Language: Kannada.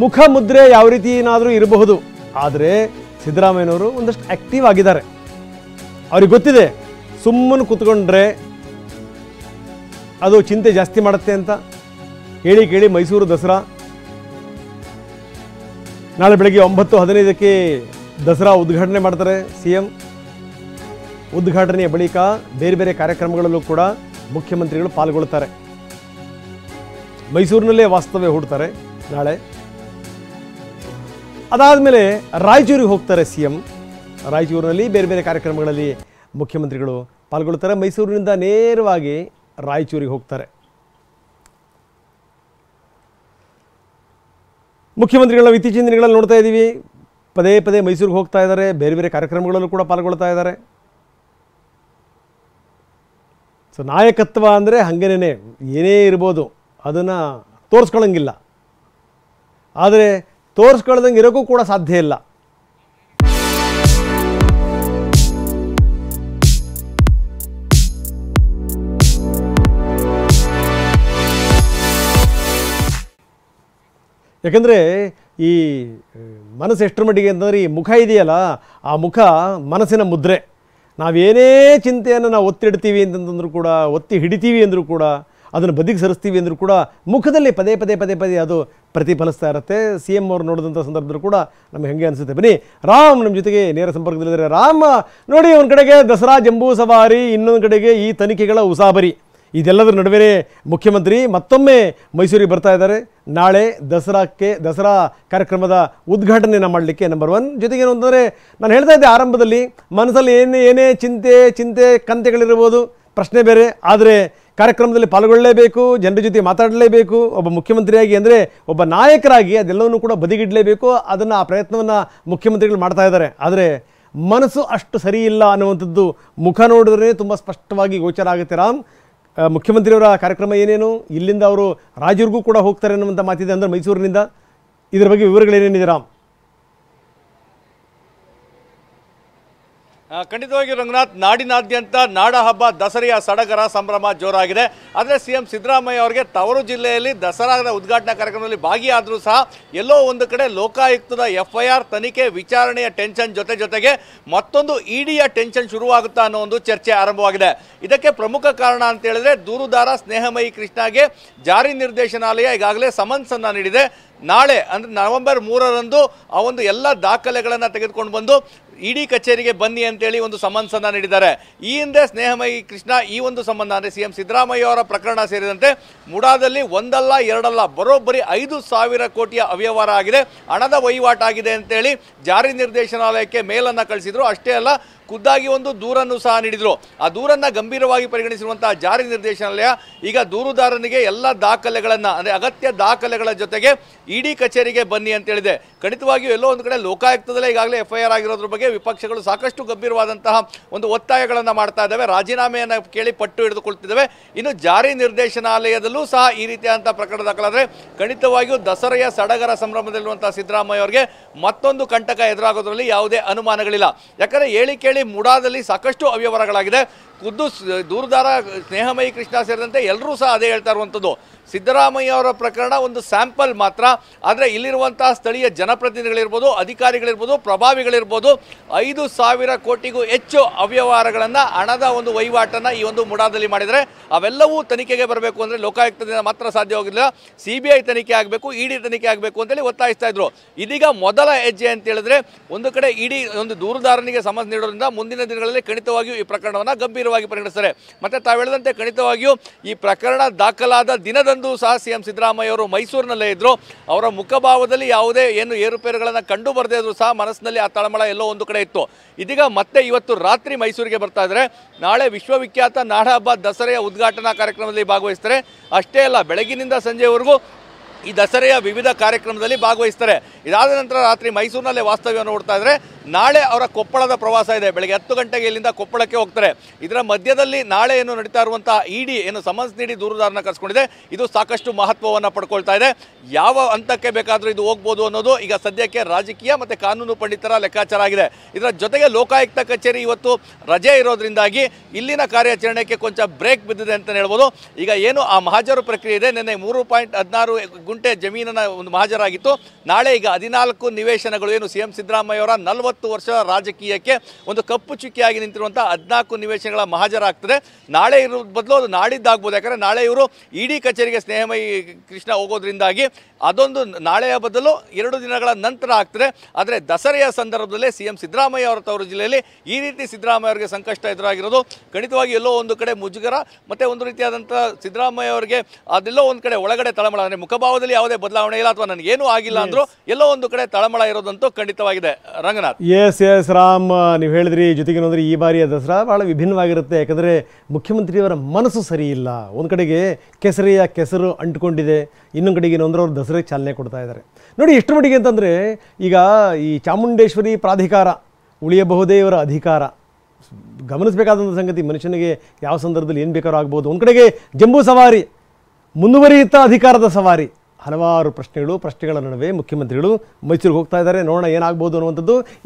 ಮುಖ ಮುದ್ರೆ ಯಾವ ರೀತಿ ಏನಾದರೂ ಇರಬಹುದು, ಆದರೆ ಸಿದ್ದರಾಮಯ್ಯನವರು ಒಂದಷ್ಟು ಆ್ಯಕ್ಟಿವ್ ಆಗಿದ್ದಾರೆ. ಅವ್ರಿಗೆ ಗೊತ್ತಿದೆ ಸುಮ್ಮನೆ ಕೂತ್ಕೊಂಡ್ರೆ ಅದು ಚಿಂತೆ ಜಾಸ್ತಿ ಮಾಡುತ್ತೆ ಅಂತ. ಹೇಳಿ ಕೇಳಿ ಮೈಸೂರು ದಸರಾ ನಾಳೆ ಬೆಳಗ್ಗೆ 9:15ಕ್ಕೆ ದಸರಾ ಉದ್ಘಾಟನೆ ಮಾಡ್ತಾರೆ CM. ಉದ್ಘಾಟನೆಯ ಬಳಿಕ ಬೇರೆ ಬೇರೆ ಕಾರ್ಯಕ್ರಮಗಳಲ್ಲೂ ಕೂಡ ಮುಖ್ಯಮಂತ್ರಿಗಳು ಪಾಲ್ಗೊಳ್ಳುತ್ತಾರೆ. ಮೈಸೂರಿನಲ್ಲೇ ವಾಸ್ತವ್ಯ ಹೂಡ್ತಾರೆ ನಾಳೆ. ಅದಾದಮೇಲೆ ರಾಯಚೂರಿಗೆ ಹೋಗ್ತಾರೆ CM. ರಾಯಚೂರಿನಲ್ಲಿ ಬೇರೆ ಬೇರೆ ಕಾರ್ಯಕ್ರಮಗಳಲ್ಲಿ ಮುಖ್ಯಮಂತ್ರಿಗಳು ಪಾಲ್ಗೊಳ್ಳುತ್ತಾರೆ. ಮೈಸೂರಿನಿಂದ ನೇರವಾಗಿ ರಾಯಚೂರಿಗೆ ಹೋಗ್ತಾರೆ. ಮುಖ್ಯಮಂತ್ರಿಗಳನ್ನ ಇತ್ತೀಚಿನ ದಿನಗಳಲ್ಲಿ ನೋಡ್ತಾ ಇದ್ದೀವಿ, ಪದೇ ಪದೇ ಮೈಸೂರಿಗೆ ಹೋಗ್ತಾ ಇದ್ದಾರೆ, ಬೇರೆ ಬೇರೆ ಕಾರ್ಯಕ್ರಮಗಳಲ್ಲೂ ಕೂಡ ಪಾಲ್ಗೊಳ್ತಾ ಇದ್ದಾರೆ. ಸೊ ನಾಯಕತ್ವ ಅಂದರೆ ಹಾಗೇನೇ ಏನೇ ಇರ್ಬೋದು, ಅದನ್ನು ತೋರಿಸ್ಕೊಳ್ಳೋಂಗಿಲ್ಲ. ಆದರೆ ತೋರಿಸ್ಕೊಳ್ಳೋದಂಗೆ ಇರೋಕ್ಕೂ ಕೂಡ ಸಾಧ್ಯ ಇಲ್ಲ. ಯಾಕಂದರೆ ಈ ಮನಸ್ಸು ಎಷ್ಟರ ಮಟ್ಟಿಗೆ ಅಂತಂದರೆ ಈ ಮುಖ ಇದೆಯಲ್ಲ, ಆ ಮುಖ ಮನಸ್ಸಿನ ಮುದ್ರೆ. ನಾವೇನೇ ಚಿಂತೆಯನ್ನು ನಾವು ಒತ್ತಿಡ್ತೀವಿ ಅಂತಂದ್ರೂ ಕೂಡ, ಒತ್ತಿ ಹಿಡಿತೀವಿ ಅಂದರೂ ಕೂಡ, ಅದನ್ನು ಬದಿಗೆ ಸರಿಸ್ತೀವಿ ಅಂದರೂ ಕೂಡ ಮುಖದಲ್ಲಿ ಪದೇ ಪದೇ ಪದೇ ಪದೇ ಅದು ಪ್ರತಿಫಲಿಸ್ತಾ ಇರುತ್ತೆ. CM ಅವ್ರು ನೋಡಿದಂಥ ಸಂದರ್ಭದಲ್ಲೂ ಕೂಡ ನಮಗೆ ಹಾಗೆ ಅನಿಸುತ್ತೆ. ಬನ್ನಿ ರಾಮ್ ನಮ್ಮ ಜೊತೆಗೆ ನೇರ ಸಂಪರ್ಕದಲ್ಲಿದ್ದಾರೆ. ರಾಮ್, ನೋಡಿ, ಒಂದು ಕಡೆಗೆ ದಸರಾ ಜಂಬೂ ಸವಾರಿ, ಇನ್ನೊಂದು ಕಡೆಗೆ ಈ ತನಿಖೆಗಳ ಉಸಾಬರಿ, ಇದೆಲ್ಲದರ ನಡುವೆ ಮುಖ್ಯಮಂತ್ರಿ ಮತ್ತೊಮ್ಮೆ ಮೈಸೂರಿಗೆ ಬರ್ತಾ ಇದ್ದಾರೆ. ನಾಳೆ ದಸರಾ ಕಾರ್ಯಕ್ರಮದ ಉದ್ಘಾಟನೆಯನ್ನು ಮಾಡಲಿಕ್ಕೆ ನಂಬರ್ 1. ಜೊತೆಗೇನು ಅಂತಂದರೆ, ನಾನು ಹೇಳ್ತಾ ಇದ್ದೆ ಆರಂಭದಲ್ಲಿ, ಮನಸ್ಸಲ್ಲಿ ಏನೇ ಚಿಂತೆ ಕಂತೆಗಳಿರ್ಬೋದು, ಪ್ರಶ್ನೆ ಬೇರೆ. ಆದರೆ ಕಾರ್ಯಕ್ರಮದಲ್ಲಿ ಪಾಲ್ಗೊಳ್ಳಲೇಬೇಕು, ಜನರ ಜೊತೆ ಮಾತಾಡಲೇಬೇಕು. ಒಬ್ಬ ಮುಖ್ಯಮಂತ್ರಿಯಾಗಿ ಅಂದರೆ ಒಬ್ಬ ನಾಯಕರಾಗಿ ಅದೆಲ್ಲವನ್ನೂ ಕೂಡ ಬದಿಗಿಡಲೇಬೇಕು. ಅದನ್ನು ಆ ಪ್ರಯತ್ನವನ್ನು ಮುಖ್ಯಮಂತ್ರಿಗಳು ಮಾಡ್ತಾ ಇದ್ದಾರೆ. ಆದರೆ ಮನಸ್ಸು ಅಷ್ಟು ಸರಿ ಇಲ್ಲ ಅನ್ನುವಂಥದ್ದು ಮುಖ ನೋಡಿದ್ರೆ ತುಂಬ ಸ್ಪಷ್ಟವಾಗಿ ಗೋಚರ ಆಗುತ್ತೆ. ರಾಮ್, ಮುಖ್ಯಮಂತ್ರಿಯವರ ಕಾರ್ಯಕ್ರಮ ಏನೇನು, ಇಲ್ಲಿಂದ ಅವರು ರಾಯಚೂರಿಗೂ ಕೂಡ ಹೋಗ್ತಾರೆ ಅನ್ನುವಂಥ ಮಾತಿದೆ, ಅಂದರೆ ಮೈಸೂರಿನಿಂದ. ಇದರ ಬಗ್ಗೆ ವಿವರಗಳೇನೇನಿದೆ ರಾಮ್? ಖಂಡಿತವಾಗಿ ರಂಗನಾಥ್, ನಾಡಿನಾದ್ಯಂತ ನಾಡ ಹಬ್ಬ ದಸರೆಯ ಸಡಗರ ಸಂಭ್ರಮ ಜೋರಾಗಿದೆ. ಆದರೆ CM ಸಿದ್ದರಾಮಯ್ಯ ಅವರಿಗೆ ತವರು ಜಿಲ್ಲೆಯಲ್ಲಿ ದಸರಾದ ಉದ್ಘಾಟನಾ ಕಾರ್ಯಕ್ರಮದಲ್ಲಿ ಭಾಗಿಯಾದರೂ ಸಹ ಎಲ್ಲೋ ಒಂದು ಕಡೆ ಲೋಕಾಯುಕ್ತದ FIR ತನಿಖೆ ವಿಚಾರಣೆಯ ಟೆನ್ಷನ್ ಜೊತೆಗೆ ಮತ್ತೊಂದು EDಯ ಟೆನ್ಷನ್ ಶುರುವಾಗುತ್ತಾ ಅನ್ನೋ ಒಂದು ಚರ್ಚೆ ಆರಂಭವಾಗಿದೆ. ಇದಕ್ಕೆ ಪ್ರಮುಖ ಕಾರಣ ಅಂತ ಹೇಳಿದ್ರೆ, ದೂರುದಾರ ಸ್ನೇಹಮಯಿ ಕೃಷ್ಣಗೆ ಜಾರಿ ನಿರ್ದೇಶನಾಲಯ ಈಗಾಗಲೇ ಸಮನ್ಸ್ ಅನ್ನು ನೀಡಿದೆ. ನಾಳೆ ಅಂದರೆ ನವೆಂಬರ್ 3ರಂದು ಆ ಒಂದು ಎಲ್ಲ ದಾಖಲೆಗಳನ್ನು ತೆಗೆದುಕೊಂಡು ಬಂದು ED ಕಚೇರಿಗೆ ಬನ್ನಿ ಅಂತೇಳಿ ಒಂದು ಸಮನ್ಸನ್ನು ನೀಡಿದ್ದಾರೆ. ಈ ಹಿಂದೆ ಸ್ನೇಹಮಯಿ ಕೃಷ್ಣ ಈ ಒಂದು ಸಂಬಂಧ ಅಂದರೆ CM ಸಿದ್ದರಾಮಯ್ಯ ಅವರ ಪ್ರಕರಣ ಸೇರಿದಂತೆ ಮುಡಾದಲ್ಲಿ ಒಂದಲ್ಲ ಎರಡಲ್ಲ ಬರೋಬ್ಬರಿ 5,000 ಕೋಟಿಯ ಅವ್ಯವಹಾರ ಆಗಿದೆ, ಹಣದ ವಹಿವಾಟಾಗಿದೆ ಅಂತೇಳಿ ಜಾರಿ ನಿರ್ದೇಶನಾಲಯಕ್ಕೆ ಮೇಲನ್ನು ಕಳಿಸಿದ್ರು. ಅಷ್ಟೇ ಅಲ್ಲ, ಖುದ್ದಾಗಿ ಒಂದು ದೂರನ್ನು ಸಹ ನೀಡಿದರು. ಆ ದೂರನ್ನು ಗಂಭೀರವಾಗಿ ಪರಿಗಣಿಸಿರುವಂತಹ ಜಾರಿ ನಿರ್ದೇಶನಾಲಯ ಈಗ ದೂರುದಾರನಿಗೆ ಎಲ್ಲ ದಾಖಲೆಗಳನ್ನು, ಅಂದರೆ ಅಗತ್ಯ ದಾಖಲೆಗಳ ಜೊತೆಗೆ ED ಕಚೇರಿಗೆ ಬನ್ನಿ ಅಂತ ಹೇಳಿದೆ. ಖಂಡಿತವಾಗಿಯೂ ಎಲ್ಲೋ ಒಂದು ಕಡೆ ಲೋಕಾಯುಕ್ತದಲ್ಲೇ ಈಗಾಗಲೇ FIR ಆಗಿರೋದ್ರ ಬಗ್ಗೆ ವಿಪಕ್ಷಗಳು ಸಾಕಷ್ಟು ಗಂಭೀರವಾದಂತಹ ಒಂದು ಒತ್ತಾಯಗಳನ್ನು ಮಾಡ್ತಾ ಇದ್ದಾವೆ, ರಾಜೀನಾಮೆಯನ್ನು ಕೇಳಿ ಪಟ್ಟು ಹಿಡಿದುಕೊಳ್ತಿದ್ದಾವೆ. ಇನ್ನು ಜಾರಿ ನಿರ್ದೇಶನಾಲಯದಲ್ಲೂ ಸಹ ಈ ರೀತಿಯಾದಂಥ ಪ್ರಕರಣ ದಾಖಲಾದರೆ ಖಂಡಿತವಾಗಿಯೂ ದಸರೆಯ ಸಡಗರ ಸಂಭ್ರಮದಲ್ಲಿರುವಂತಹ ಸಿದ್ದರಾಮಯ್ಯ ಅವರಿಗೆ ಮತ್ತೊಂದು ಕಂಟಕ ಎದುರಾಗೋದ್ರಲ್ಲಿ ಯಾವುದೇ ಅನುಮಾನಗಳಿಲ್ಲ. ಯಾಕಂದರೆ ಹೇಳಿ ಮುಡಾದಲ್ಲಿ ಸಾಕಷ್ಟು ಅವ್ಯವಹಾರಗಳಾಗಿದೆ. ಖುದ್ದು ದೂರುದಾರ ಸ್ನೇಹಮಯಿ ಕೃಷ್ಣ ಸೇರಿದಂತೆ ಎಲ್ಲರೂ ಸಹ ಅದೇ ಹೇಳ್ತಾ ಇರುವಂಥದ್ದು. ಸಿದ್ದರಾಮಯ್ಯ ಅವರ ಪ್ರಕರಣ ಒಂದು ಸ್ಯಾಂಪಲ್ ಮಾತ್ರ. ಆದರೆ ಇಲ್ಲಿರುವಂತಹ ಸ್ಥಳೀಯ ಜನಪ್ರತಿನಿಧಿಗಳಿರ್ಬೋದು, ಅಧಿಕಾರಿಗಳಿರ್ಬೋದು, ಪ್ರಭಾವಿಗಳಿರ್ಬೋದು, 5,000 ಕೋಟಿಗೂ ಹೆಚ್ಚು ಅವ್ಯವಹಾರಗಳನ್ನು, ಹಣದ ಒಂದು ವಹಿವಾಟನ್ನು ಈ ಒಂದು ಮುಡಾದಲ್ಲಿ ಮಾಡಿದರೆ ಅವೆಲ್ಲವೂ ತನಿಖೆಗೆ ಬರಬೇಕು ಅಂದರೆ ಲೋಕಾಯುಕ್ತದಿಂದ ಮಾತ್ರ ಸಾಧ್ಯವಾಗಿಲ್ಲ. CBI ತನಿಖೆ ಆಗಬೇಕು, ED ತನಿಖೆ ಆಗಬೇಕು ಅಂತೇಳಿ ಒತ್ತಾಯಿಸ್ತಾ ಇದ್ರು. ಇದೀಗ ಮೊದಲ ಹೆಜ್ಜೆ ಅಂತ ಹೇಳಿದ್ರೆ, ಒಂದು ಕಡೆ ED ಒಂದು ದೂರುದಾರನಿಗೆ ಸಮನ್ಸ್ ನೀಡೋದ್ರಿಂದ ಮುಂದಿನ ದಿನಗಳಲ್ಲಿ ಖಂಡಿತವಾಗಿಯೂ ಈ ಪ್ರಕರಣವನ್ನು ಗಂಭೀರವಾಗಿ ಪರಿಗಣಿಸ್ತಾರೆ. ಮತ್ತು ತಾವು ಹೇಳಿದಂತೆ ಖಂಡಿತವಾಗಿಯೂ ಈ ಪ್ರಕರಣ ದಾಖಲಾದ ದಿನದಂದು ಸಹ CM ಸಿದ್ದರಾಮಯ್ಯ ಅವರು ಮೈಸೂರಿನಲ್ಲೇ ಇದ್ದರು. ಅವರ ಮುಖಭಾವದಲ್ಲಿ ಯಾವುದೇ ಏನು ಏರುಪೇರುಗಳನ್ನು ಕಂಡು ಬರದೇ ಇದ್ರು ಸಹ ಮನಸ್ಸಿನಲ್ಲಿ ಆ ತಳಮಳ ಎಲ್ಲೋ ಒಂದು ಕಡೆ ಇತ್ತು. ಇದೀಗ ಮತ್ತೆ ಇವತ್ತು ರಾತ್ರಿ ಮೈಸೂರಿಗೆ ಬರ್ತಾ ಇದ್ದಾರೆ. ನಾಳೆ ವಿಶ್ವವಿಖ್ಯಾತ ನಾಡ ಹಬ್ಬ ದಸರೆಯ ಉದ್ಘಾಟನಾ ಕಾರ್ಯಕ್ರಮದಲ್ಲಿ ಭಾಗವಹಿಸ್ತಾರೆ. ಅಷ್ಟೇ ಅಲ್ಲ, ಬೆಳಗಿನಿಂದ ಸಂಜೆವರೆಗೂ ಈ ದಸರೆಯ ವಿವಿಧ ಕಾರ್ಯಕ್ರಮದಲ್ಲಿ ಭಾಗವಹಿಸ್ತಾರೆ. ಇದಾದ ನಂತರ ರಾತ್ರಿ ಮೈಸೂರಿನಲ್ಲೇ ವಾಸ್ತವ್ಯವನ್ನು ನೋಡ್ತಾ ಇದ್ದಾರೆ. ನಾಳೆ ಅವರ ಕೊಪ್ಪಳದ ಪ್ರವಾಸ ಇದೆ. ಬೆಳಗ್ಗೆ 10 ಗಂಟೆಗೆ ಇಲ್ಲಿಂದ ಕೊಪ್ಪಳಕ್ಕೆ ಹೋಗ್ತಾರೆ. ಇದರ ಮಧ್ಯದಲ್ಲಿ ನಾಳೆ ಏನು ನಡೀತಾ ಇರುವಂತಹ ಇಡಿ ಏನು ಸಮನ್ಸ್ ನೀಡಿ ದೂರುದಾರನ ಕರೆಸ್ಕೊಂಡಿದೆ, ಇದು ಸಾಕಷ್ಟು ಮಹತ್ವವನ್ನು ಪಡ್ಕೊಳ್ತಾ ಇದೆ. ಯಾವ ಹಂತಕ್ಕೆ ಬೇಕಾದರೂ ಇದು ಹೋಗ್ಬೋದು ಅನ್ನೋದು ಈಗ ಸದ್ಯಕ್ಕೆ ರಾಜಕೀಯ ಮತ್ತು ಕಾನೂನು ಪಂಡಿತರ ಲೆಕ್ಕಾಚಾರ ಆಗಿದೆ. ಇದರ ಜೊತೆಗೆ ಲೋಕಾಯುಕ್ತ ಕಚೇರಿ ಇವತ್ತು ರಜೆ ಇರೋದ್ರಿಂದಾಗಿ ಇಲ್ಲಿನ ಕಾರ್ಯಾಚರಣೆಗೆ ಕೊಂಚ ಬ್ರೇಕ್ ಬಿದ್ದಿದೆ ಅಂತ ಹೇಳ್ಬೋದು. ಈಗ ಏನು ಆ ಮಹಾಜರು ಪ್ರಕ್ರಿಯೆ ಇದೆ, ನಿನ್ನೆ 3.16 ಗುಂಟೆ ಜಮೀನನ್ನ ಒಂದು ಮಹಾಜರಾಗಿತ್ತು. ನಾಳೆ ಈಗ 14 ನಿವೇಶನಗಳು ಏನು CM ಸಿದ್ದರಾಮಯ್ಯ ಅವರ 40 ವರ್ಷ ರಾಜಕೀಯಕ್ಕೆ ಒಂದು ಕಪ್ಪು ಚುಕ್ಕಿಯಾಗಿ ನಿಂತಿರುವಂಥ 14 ನಿವೇಶನಗಳ ಮಹಾಜರಾಗ್ತದೆ. ನಾಳೆ ಇರೋ ಬದಲು ಅದು ನಾಡಿದ್ದಾಗ್ಬೋದು. ಯಾಕಂದರೆ ನಾಳೆ ಇವರು ಇಡಿ ಕಚೇರಿಗೆ ಸ್ನೇಹಮಯಿ ಕೃಷ್ಣ ಹೋಗೋದ್ರಿಂದಾಗಿ ಅದೊಂದು ನಾಳೆಯ ಬದಲು 2 ದಿನಗಳ ನಂತರ ಆಗ್ತದೆ. ಆದರೆ ದಸರೆಯ ಸಂದರ್ಭದಲ್ಲೇ CM ಸಿದ್ದರಾಮಯ್ಯ ಅವರ ತವರು ಜಿಲ್ಲೆಯಲ್ಲಿ ಈ ರೀತಿ ಸಿದ್ದರಾಮಯ್ಯ ಅವರಿಗೆ ಸಂಕಷ್ಟ ಎದುರಾಗಿರೋದು ಖಂಡಿತವಾಗಿ ಎಲ್ಲೋ ಒಂದು ಕಡೆ ಮುಜುಗರ ಮತ್ತು ಒಂದು ರೀತಿಯಾದಂಥ ಸಿದ್ದರಾಮಯ್ಯ ಅವರಿಗೆ ಅದೆಲ್ಲೋ ಒಂದು ಕಡೆ ಒಳಗಡೆ ತಳಮಳ, ಅಂದರೆ ಮುಖಭಾವದಲ್ಲಿ ಯಾವುದೇ ಬದಲಾವಣೆ ಇಲ್ಲ ಅಥವಾ ನನಗೇನೂ ಆಗಿಲ್ಲ ಅಂದರೂ ಎಲ್ಲೋ ಒಂದು ಕಡೆ ತಳಮಳ ಇರೋದಂತೂ ಖಂಡಿತವಾಗಿದೆ. ರಂಗನಾಥ್. ಎಸ್ ರಾಮ್, ನೀವು ಹೇಳಿದ್ರಿ. ಜೊತೆಗೆ ನೋಡಿದ್ರೆ ಈ ಬಾರಿಯ ದಸರಾ ಭಾಳ ವಿಭಿನ್ನವಾಗಿರುತ್ತೆ. ಯಾಕಂದರೆ ಮುಖ್ಯಮಂತ್ರಿಯವರ ಮನಸ್ಸು ಸರಿ ಇಲ್ಲ. ಒಂದು ಕಡೆಗೆ ಕೆಸರಿಯ ಕೆಸರು ಅಂಟುಕೊಂಡಿದೆ, ಇನ್ನೊಂದು ಕಡೆಗೆ ಏನಂದ್ರೆ ಅವರು ದಸರೆಗೆ ಚಾಲನೆ ಕೊಡ್ತಾ ಇದ್ದಾರೆ. ನೋಡಿ ಎಷ್ಟು ಮಟ್ಟಿಗೆ ಅಂತಂದರೆ ಈಗ ಈ ಚಾಮುಂಡೇಶ್ವರಿ ಪ್ರಾಧಿಕಾರ ಉಳಿಯಬಹುದೇ ಇವರ ಅಧಿಕಾರ. ಗಮನಿಸಬೇಕಾದಂಥ ಸಂಗತಿ, ಮನುಷ್ಯನಿಗೆ ಯಾವ ಸಂದರ್ಭದಲ್ಲಿ ಏನು ಬೇಕಾದ್ರೂ ಆಗ್ಬೋದು. ಒಂದು ಕಡೆಗೆ ಜಂಬೂ ಸವಾರಿ ಮುಂದುವರಿಯುತ್ತಾ ಅಧಿಕಾರದ ಸವಾರಿ, ಹಲವಾರು ಪ್ರಶ್ನೆಗಳ ನಡುವೆ ಮುಖ್ಯಮಂತ್ರಿಗಳು ಮೈಸೂರಿಗೆ ಹೋಗ್ತಾ ಇದ್ದಾರೆ. ನೋಡೋಣ ಏನಾಗ್ಬೋದು ಅನ್ನುವಂಥದ್ದು.